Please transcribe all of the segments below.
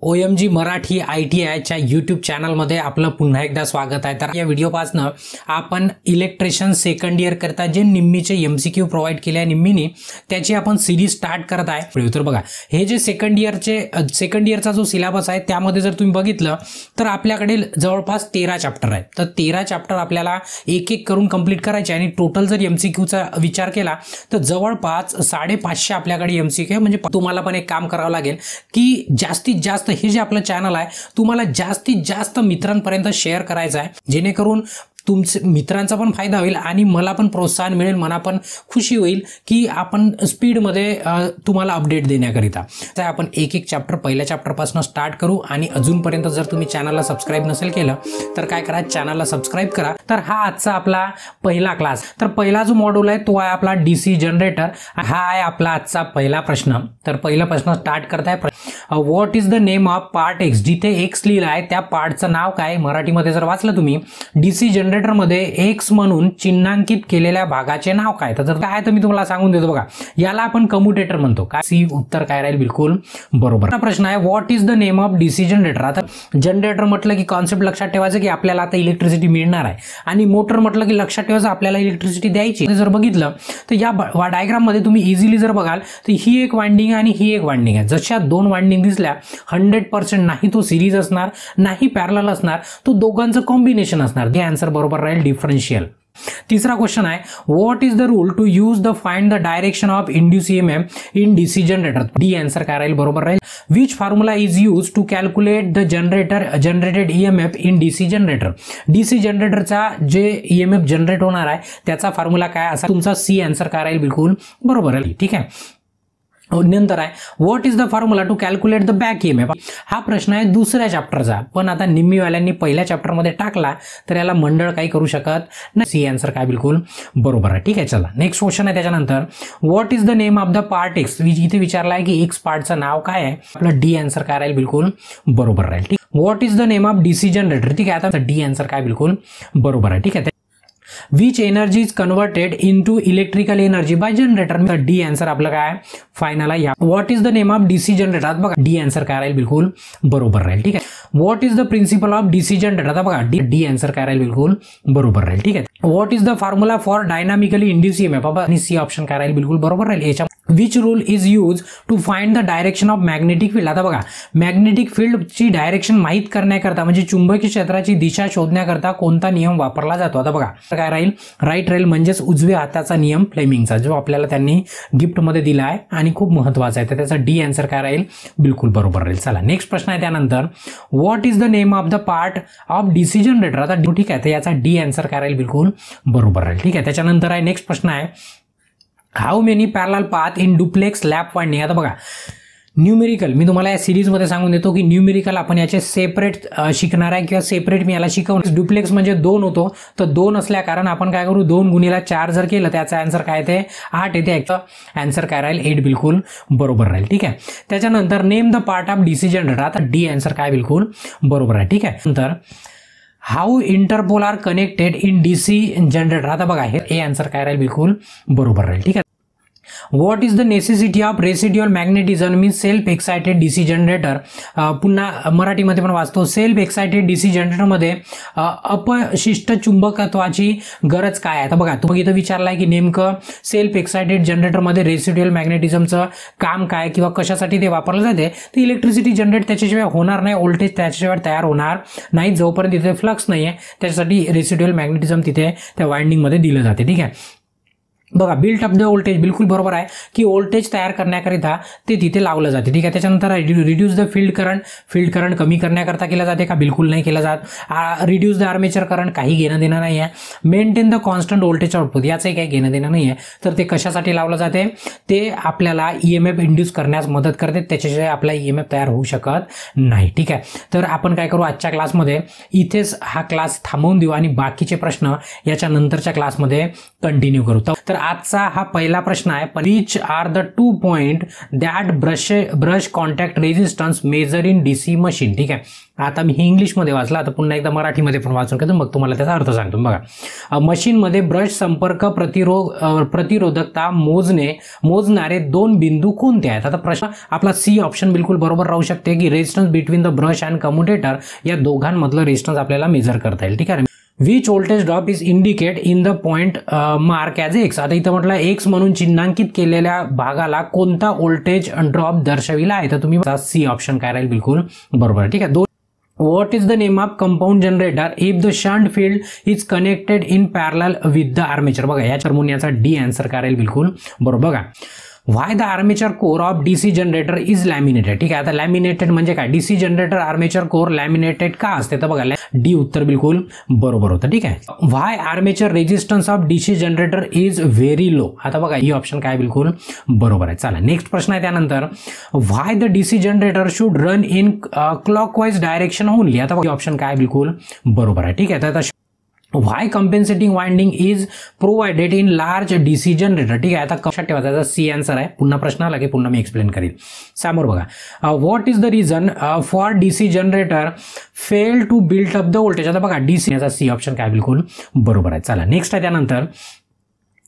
OMG Marathi ITIच्या YouTube चॅनलमध्ये आपलं पुन्हा एकदा स्वागत आहे। तर या व्हिडिओपासनं आपण इलेक्ट्रिशियन सेकंड इयर करता जे निम्मीचे MCQ प्रोव्हाइड केले आहे निम्मीने त्याची आपण सीरीज स्टार्ट करत आहे। तर बघा हे जे सेकंड इयरचा जो सिलेबस आहे त्यामध्ये जर तुम्ही बघितलं तर आपल्याकडे जवळपास 13 चॅप्टर आहेत। तर 13 चॅप्टर आपल्याला एक एक करून कंप्लीट करायचे आणि टोटल जर MCQचा विचार केला तर जवळपास 550 आपल्याकडे MCQ म्हणजे तुम्हाला पण एक काम करावं लागेल की जास्तीत जास्त हे जे आपलं चॅनल आहे तुम्हाला जास्तीत जास्त मित्रांपर्यंत शेअर करायचं आहे, जेणेकरून तुमचे मित्रांचा पण फायदा होईल आणि मला पण प्रोत्साहन मिळेल, मला पण खुशी होईल की आपण स्पीडमध्ये तुम्हाला अपडेट देण्याकरिता। तर आपण एक एक चॅप्टर पहिल्या चॅप्टरपासून स्टार्ट करू आणि अजूनपर्यंत जर तुम्ही चॅनलला सबस्क्राइब नसेल केलं तर काय करा, चॅनलला सबस्क्राइब करा। तर हा आजचा आपला पहिला क्लास। तर पहिला जो मॉड्यूल आहे तो आहे आपला DC जनरेटर। हा आहे आपला आजचा पहिला प्रश्न। तर पहिला प्रश्न स्टार्ट करताय, what is the name of part X। जिथे X लिहिलं आहे त्या पार्टचं नाव काय, मराठीमध्ये जर वाचलं तुम्ही DC जनरेटर मध्ये X म्हणून चिन्हांकित केलेल्या भागाचे नाव काय। तर काय तर मी तुम्हाला सांगून देतो बघा, याला आपण कम्युटेटर म्हणतो। काय सी उत्तर काय राहील, बिलकुल बरोबर। प्रश्न आहे what is the name of DC generator. आता जनरेटर म्हटलं की कॉन्सेप्ट लक्षात ठेवायचं की आपल्याला आता इलेक्ट्रिसिटी मिळणार आहे आणि मोटर म्हटलं की लक्षात ठेवायचं आपल्याला इलेक्ट्रिसिटी द्यायची। जर बघितलं तर या डायग्राम मध्ये तुम्ही इझिली जर बघाल तर ही एक वाइंडिंग आणि ही एक वाइंडिंग आहे। जशा दोन वाइंडिंग दिसल्या 100% नाही तो सिरीज असणार नाही पॅरलल असणार, तो दोघांचं कॉम्बिनेशन असणार। हे आन्सर बरोबर राहील, डिफरन्शियल। तीसरा क्वेश्चन आहे what is the rule to use the find the direction of induce EMF in DC generator. D answer काय राहील, बरोबर राहील। Which formula is use to calculate the generated EMF in DC generator. DC जनरेटरचा जे EMF generate होणार आहे त्याचा formula काय असा, तुमचा सी आन्सर काय राहील, बिलकुल बरोबर आहे। ठीक आहे, नंतर आहे what is the formula to calculate the back EMF। हा प्रश्न आहे दुसऱ्या चॅप्टरचा, पण आता निम्मीवाल्यांनी पहिल्या चॅप्टरमध्ये टाकला तर याला मंडळ काही करू शकत नाही। सी आन्सर काय, बिलकुल बरोबर आहे। ठीक आहे, चला नेक्स्ट क्वेश्चन आहे त्याच्यानंतर what is the name of the part X। इथे विचारला आहे की X पार्टचं नाव काय आहे, आपलं डी आन्सर काय राहील, बिलकुल बरोबर राहील। ठीक, what is the name of DC generator. ठीक आहे, आता डी आन्सर काय, बिलकुल बरोबर आहे। ठीक आहे, which energy is converted into electrical energy by generator. D answer आपलं काय फायनल आहे। What is the name of DC generator. आता बघा डी आन्सर काय राहील, बिलकुल बरोबर राहील। ठीक आहे, what is the principle of DC generator. आता बघा डी आन्सर काय राहील, बिलकुल बरोबर राहील। ठीक आहे, what is the formula for dynamically induce EMF। बाबा आणि सी ऑप्शन काय राहील, बिलकुल बरोबर राहील। याच्या which rule is use to find the direction of magnetic field. आता बघा मॅग्नेटिक फील्डची डायरेक्शन माहित करण्याकरता म्हणजे चुंबकीय क्षेत्राची दिशा शोधण्याकरता कोणता नियम वापरला जातो। आता बघा काय राहील, राईट राहील, म्हणजेच उजव्या हाताचा नियम फ्लेमिंगचा, जो आपल्याला त्यांनी गिफ्टमध्ये दिला आहे आणि खूप महत्त्वाचा आहे। तर त्याचा डी आन्सर काय राहील, बिलकुल बरोबर राहील। चला नेक्स्ट प्रश्न आहे त्यानंतर what is the name of the part of DC generator. आता ठीक आहे, तर याचा डी आन्सर काय राहील, बिलकुल बरोबर राहील। ठीक आहे, त्याच्यानंतर आहे नेक्स्ट प्रश्न आहे how many parallel path in duplex lap winding. आता बघा न्यूमेरिकल मी तुम्हाला या सिरीजमध्ये सांगून देतो की न्यूमेरिकल आपण याचे सेपरेट शिकणार आहे किंवा सेपरेट मी याला शिकवणार। डुप्लेक्स म्हणजे 2 होतो, तर 2 असल्या कारण आपण काय करू 2 गुणिले 4 जर केलं त्याचा आन्सर काय येते 8 येते। याचं आन्सर काय राहील, 8 बिलकुल बरोबर राहील। ठीक आहे, त्याच्यानंतर name the part of DC generator. आता डी आन्सर काय, बिलकुल बरोबर आहे। ठीक आहे, नंतर how interpole are connected in DC generator. आता बघा हे ए आन्सर काय राहील, बिलकुल बरोबर राहील। ठीक आहे, what is the necessity of residual magnetism mean self excited DC generator. पुन्हा मराठीमध्ये पण वाचतो, सेल्फ एक्साइटेड DC जनरेटरमध्ये अपशिष्ट चुंबकत्वाची गरज काय आहे। आता बघा तुम्ही इथं विचारलाय की नेमकं सेल्फ एक्साइटेड जनरेटरमध्ये रेसिड्युअल मॅग्नेटिझमचं काम काय किंवा कशासाठी ते वापरलं जाते। तर इलेक्ट्रिसिटी जनरेट त्याच्याशिवाय होणार नाही, व्होल्टेज त्याच्याशिवाय तयार होणार नाही, जोपर्यंत तिथे फ्लक्स नाही आहे त्याच्यासाठी रेसिड्युअल मॅग्नेटिझम तिथे त्या वाइंडिंगमध्ये दिलं जाते। ठीक आहे, बघा बिल्ट अप द व्होल्टेज, बिलकुल बरोबर आहे की व्होल्टेज तयार करण्याकरिता ते तिथे लावलं जाते। ठीक आहे, त्याच्यानंतर रिड्यूस द फील्ड करंट कमी करण्याकरता केलं जाते का, बिलकुल नाही केलं जात। रिड्यूस द आर्मेचर करंट काही घेणं देणं नाही आहे। Maintain the constant voltage output याचंही काही घेणं देणं नाही आहे। तर ते कशासाठी लावलं जाते, ते आपल्याला EMF इंड्यूस करण्यास मदत करते, त्याच्याशिवाय आपला EMF तयार होऊ शकत नाही। ठीक आहे, तर आपण काय करू आजच्या क्लासमध्ये इथेच हा क्लास थांबवून देऊ आणि बाकीचे प्रश्न याच्या नंतरच्या क्लासमध्ये कंटिन्यू करू। तर आजचा हा पहिला प्रश्न आहे, which are the 2 point that brush contact resistance measure in DC machine. ठीक आहे, आता मी इंग्लिशमध्ये वाचला, आता पुन्हा एकदा मराठीमध्ये पण वाचून घेतो, मग तुम्हाला त्याचा अर्थ सांगतो. बघा, मशीनमध्ये ब्रश संपर्क प्रतिरोधकता मोजणारे 2 बिंदू कोणते आहेत? आता प्रश्न आपला सी ऑप्शन बिलकुल बरोबर राहू शकते की resistance between the brush and commutator, या दोघांमधलं रेजिस्टन्स आपल्याला मेजर करता येईल. ठीक आहे, which voltage drop is indicate in the point mark as x. आता इथं म्हटलं एक्स म्हणून चिन्हांकित केलेल्या भागाला कोणता व्होल्टेज ड्रॉप दर्शविला आहे? तर तुम्ही सी ऑप्शन काय राहील बिलकुल बरोबर. ठीक आहे, What is the name of compound generator if the shunt field is connected in parallel with the armature? बघा, याच्या म्हणून याचा डी आन्सर काय राहील बिलकुल बरोबर. बघा, why the armature core of DC generator is laminated. ठीक आहे, आता लॅमिनेटेड म्हणजे काय? DC generator armature core laminated का असते? तर बघा, डी उत्तर बिलकुल बरोबर होतं. ठीक आहे, why armature resistance of DC generator is very low. आता बघा, ही ऑप्शन काय बिलकुल बरोबर आहे. चला, नेक्स्ट प्रश्न आहे त्यानंतर, why the DC generator should run in clockwise direction only. आता बघा, ही ऑप्शन काय बिलकुल बरोबर आहे. ठीक आहे, तर why compensating winding is provided in large DC generator. ठीक आहे, आता कशात ठेवा? त्याचा सी आन्सर आहे. पुन्हा प्रश्न आला की पुन्हा मी एक्सप्लेन करेल. समोर बघा, what is the reason for DC generator fail to build up the voltage. आता बघा, डीसी याचा सी ऑप्शन काय बिलकुल बरोबर आहे. चला, नेक्स्ट आहे त्यानंतर,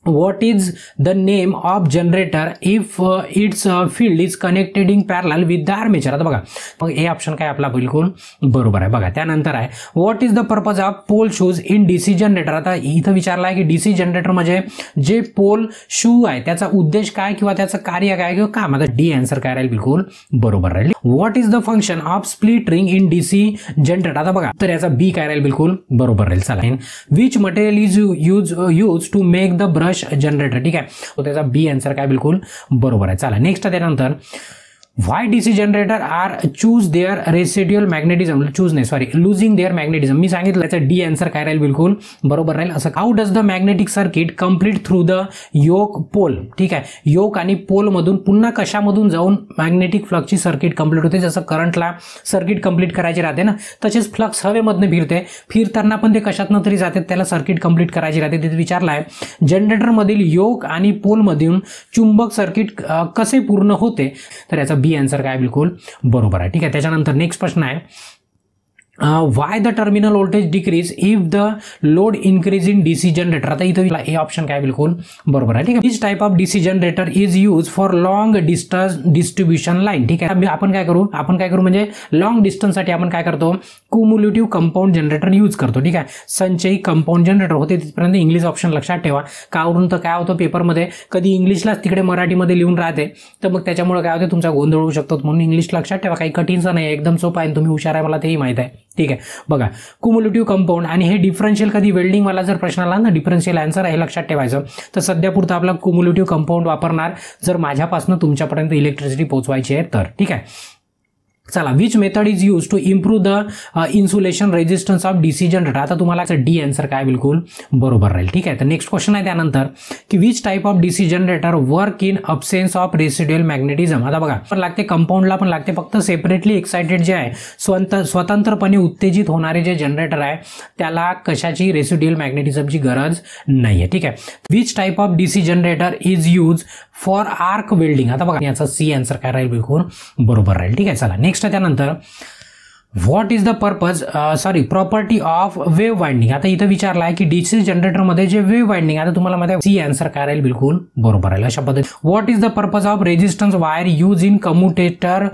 what is the name of generator if its field is connected in parallel with the armature. आता बघा, मग हे ऑप्शन काय आपला बिलकुल बरोबर आहे. बघा, त्यानंतर आहे, what is the purpose of pole shoes in DC generator. आता इथं विचारलं आहे की डीसी जनरेटर म्हणजे जे पोल शू आहे त्याचा उद्देश काय किंवा त्याचं कार्य काय किंवा काम. आता डी आन्सर काय राहील बिलकुल बरोबर राहील. What is the function of split ring in DC generator. आता बघा, तर याचा बी काय राहील बिलकुल बरोबर राहील. चला, which material is use to make the brush generator. ठीक आहे, तो त्याचा बी आन्सर काय बिलकुल बरोबर आहे. चला, नेक्स्ट आहे त्यानंतर, why DC generator are choose their residual magnetism losing their magnetism. मी सांगितलं त्याचं डी आन्सर काय राहील बिलकुल बरोबर राहील. असं, how does the magnetic circuit complete through the yoke pole. ठीक आहे, योक आणि पोल मधून पुन्हा कशामधून जाऊन मॅग्नेटिक फ्लक्सची सर्किट कम्प्लीट होते. जसं करंटला सर्किट कम्प्लीट करायची राहते ना, तसेच फ्लक्स हवेमधनं फिरताना पण ते कशातनं तरी जाते, त्याला सर्किट कम्प्लीट करायची राहते. तिथे विचारलं आहे, जनरेटरमधील योक आणि पोलमधून चुंबक सर्किट कसे पूर्ण होते? तर याचा बी आन्सर काय बिलकुल बरोबर आहे. ठीक आहे, त्याच्यानंतर नेक्स्ट प्रश्न आहे, why the terminal voltage decrease if the load increase in DC generator. आता इथं हे ऑप्शन काय बिलकुल बरोबर आहे. ठीक आहे, which type of DC generator is use for long distance distribution line. ठीक आहे, आपण काय करू म्हणजे लॉंग डिस्टन्ससाठी आपण काय करतो? क्युम्युलेटिव्ह कंपाऊंड जनरेटर यूज करतो. ठीक आहे, संचयी कंपाऊंड जनरेटर होते. तिथपर्यंत इंग्लिश ऑप्शन लक्षात ठेवा. कावरून तर काय होतं, पेपरमध्ये कधी इंग्लिशलाच तिकडे मराठीमध्ये लिहून राहते, तर मग त्याच्यामुळे काय होते, तुमचा गोंधळ होऊ शकतो. म्हणून इंग्लिश लक्षात ठेवा. काही कठीणचं नाही, एकदम सोपं आहे. तुम्ही हुशार आहे, मला तेही माहित आहे. ठीक आहे, बघा, क्युम्युलेटिव्ह कंपाऊंड आणि हे डिफरन्शियल. कधी वेल्डिंगवाला जर प्रश्न आला ना, डिफरन्शियल आन्सर आहे लक्षात ठेवायचं. तर सध्या पुरतं आपला क्युम्युलेटिव्ह कंपाऊंड वापरणार जर माझ्यापासून तुमच्यापर्यंत इलेक्ट्रिसिटी पोहोचवायची आहे तर. ठीक आहे, चला, which method is use to improve the insulation resistance of DC generator. आता तुम्हाला डी आन्सर काय बिलकुल बरोबर राहील. ठीक आहे, तर नेक्स्ट क्वेश्चन आहे त्यानंतर, की which type of DC generator work in absence of residual magnetism. आता बघा, पण लागते कंपाऊंडला पण लागते, फक्त सेपरेटली एक्साइटेड जे आहे स्वतंत्रपणे उत्तेजित होणारे जे जनरेटर आहे त्याला कशाची रेसिड्युअल मॅग्नेटिझमची गरज नाही आहे. ठीक आहे, which type of DC generator is use for arc welding. आता बघा, याचा सी आन्सर काय राहील बिलकुल बरोबर राहील. ठीक आहे, चला, नेक्स्ट आहे त्यानंतर, what is the purpose property of wave winding. आता इथं विचारलं आहे की डीसी जनरेटरमध्ये जे वेव्ह वाइंडिंग, आता तुम्हाला माहिती आहे सी आन्सर काय राहील बिलकुल बरोबर राहील. अशा पद्धती, what is the purpose of resistance wire use in commutator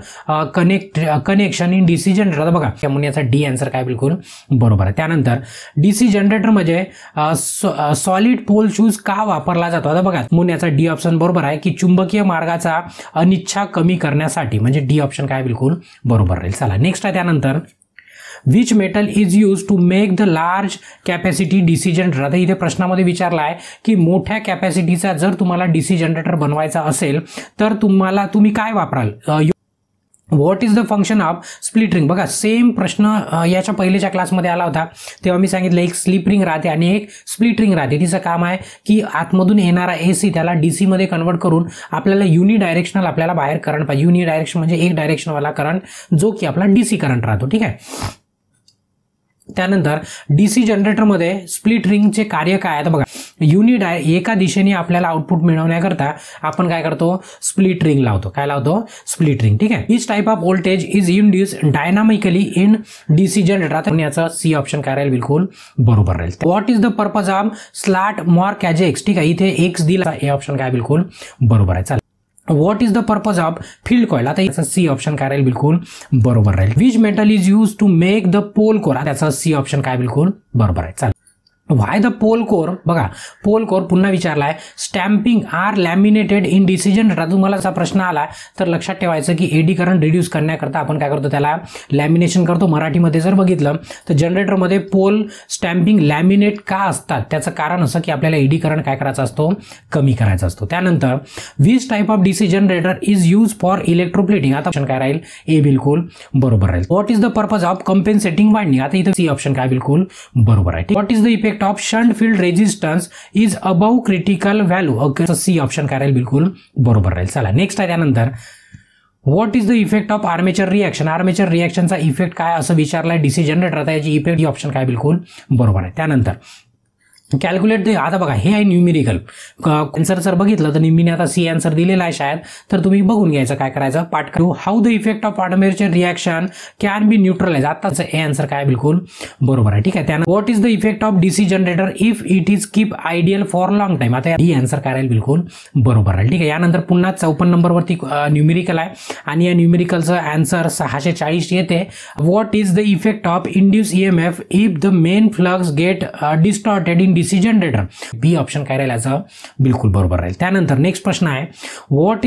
connection in DC generator. आता बघा, त्यामुळे याचा डी आन्सर काय बिलकुल बरोबर आहे. त्यानंतर डीसी जनरेटरमध्ये सॉलिड पोल शूज का वापरला जातो. आता बघा, म्हणून याचा डी ऑप्शन बरोबर आहे की चुंबकीय मार्गाचा अनिच्छा कमी करण्यासाठी, म्हणजे डी ऑप्शन काय बिलकुल बरोबर राहील. चला, नेक्स्ट आहे त्यानंतर, which metal is use to make the large capacity DC generator. आता इथे प्रश्नामध्ये विचारला आहे की मोठ्या कॅपॅसिटीचा जर तुम्हाला डीसी जनरेटर बनवायचा असेल तर तुम्ही काय वापराल. What is the function of split ring. बघा, सेम प्रश्न याच्या पहिल्याच्या क्लासमध्ये आला होता, तेव्हा मी सांगितलं एक स्लिप रिंग राहते आणि एक स्प्लिट रिंग राहते. तिचं काम आहे की आतमधून येणारा एसी त्याला डीसी मध्ये कन्वर्ट करून आपल्याला युनिडायरेक्शनल आपल्याला बाहेर करंट पाहिजे. युनिडायरेक्शन म्हणजे एक डायरेक्शनवाला करंट जो की आपला डीसी करंट राहतो. ठीक आहे, त्यानंतर डीसी जनरेटरमध्ये स्प्लिट रिंगचे कार्य काय आहे तर बघा, युनिट आहे एका दिशेने आपल्याला आउटपुट मिळवण्याकरता आपण काय करतो, स्प्लिट रिंग लावतो. काय लावतो, स्प्लिट रिंग. ठीक आहे. Each type of voltage is induce dynamically in DC generator. आता याचा सी ऑप्शन काय राहील, बिलकुल बरोबर राहील. What is the purpose of slot mark X. ठीक आहे, इथे एक्स दिला, हे ऑप्शन काय बिलकुल बरोबर आहे. चालेल. What is the purpose of field coil. आता याचा सी ऑप्शन काय राहील, बिलकुल बरोबर राहील. Which metal is use to make the pole core. त्याचा सी ऑप्शन काय बिलकुल बरोबर आहे. चालेल. Why the pole core. बघा, पोल कोर पुन्हा विचारलाय. Stamping are laminated in DC generator. तुम्हाला असा प्रश्न आला तर लक्षात ठेवायचं की एडी करंट रिड्यूस करण्याकरता आपण काय करतो, त्याला लॅमिनेशन करतो. मराठीमध्ये जर बघितलं तर जनरेटरमध्ये पोल स्टॅम्पिंग लॅमिनेट का असतात, त्याचं कारण असं की आपल्याला एडी करंट काय करायचा असतो, कमी करायचा असतो. त्यानंतर which type of DC generator is use for electroplating. आता ऑप्शन काय राहील, ए बिलकुल बरोबर राहील. What is the purpose of compensating winding. आता इथे सी ऑप्शन काय बिलकुल बरोबर आहे. What is the effect of shunt field resistance is above critical value. Okay, C option काय राहील, बिलकुल बरोबर राहील. चला नेक्स्ट आहे. त्यानंतर what is the effect of armature reaction. Armature रिएक्शनचा इफेक्ट काय असं विचारलाय डीसी जनरेटर. आता याची इफेक्ट ही ऑप्शन काय बिलकुल बरोबर आहे. त्यानंतर कॅल्क्युलेट दे. आता बघा, हे आहे न्यूमेरिकल आन्सर. जर बघितलं तर निम्मीने आता सी आन्सर दिलेला आहे शायद, तर तुम्ही बघून घ्यायचं काय करायचं, पाठ करू. How the effect of armature reaction can be neutralize. आताच हे आन्सर काय बिलकुल बरोबर आहे. ठीक आहे. त्यानंतर what is the effect of DC generator if it is keep ideal for long time. आता ही आन्सर काय राहील, बिलकुल बरोबर राहील. ठीक आहे. यानंतर पुन्हा 54 नंबरवरती न्यूमेरिकल आहे आणि या न्यूमेरिकलचं आन्सर 640 येते. What is the effect of induce EMF if the main flux get distorted in DC generator. B option काय राहील, याचं बिलकुल बरोबर राहील. त्यानंतर नेक्स्ट प्रश्न आहे. What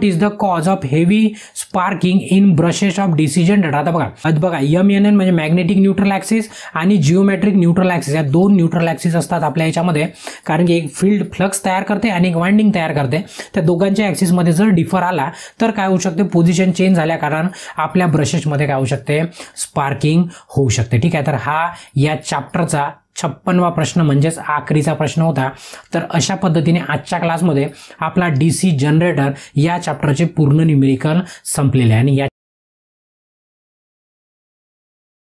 is the cause of heavy sparking in brushes of DC generator. आता बघा MNN म्हणजे मॅग्नेटिक न्यूट्रल ऍक्सिस आणि जिओमेट्रिक न्यूट्रल ऍक्सिस, या दोन न्यूट्रल ऍक्सिस असतात आपल्या याच्यामध्ये. कारण की एक फील्ड फ्लक्स तयार करते आणि एक वाइंडिंग तयार करते. त्या दोघांच्या ऍक्सिसमध्ये जर डिफर आला तर काय होऊ शकते, पोझिशन चेंज झाल्या कारण आपल्या ब्रशेसमध्ये काय होऊ शकते, स्पार्किंग होऊ शकते. ठीक आहे. तर हा या चॅप्टरचा 56वा प्रश्न म्हणजेच आखरीचा प्रश्न होता. तर अशा पद्धतीने आजच्या क्लासमध्ये आपला डीसी जनरेटर या चॅप्टरचे पूर्ण न्यूमेरिकल संपलेले आहे. आणि या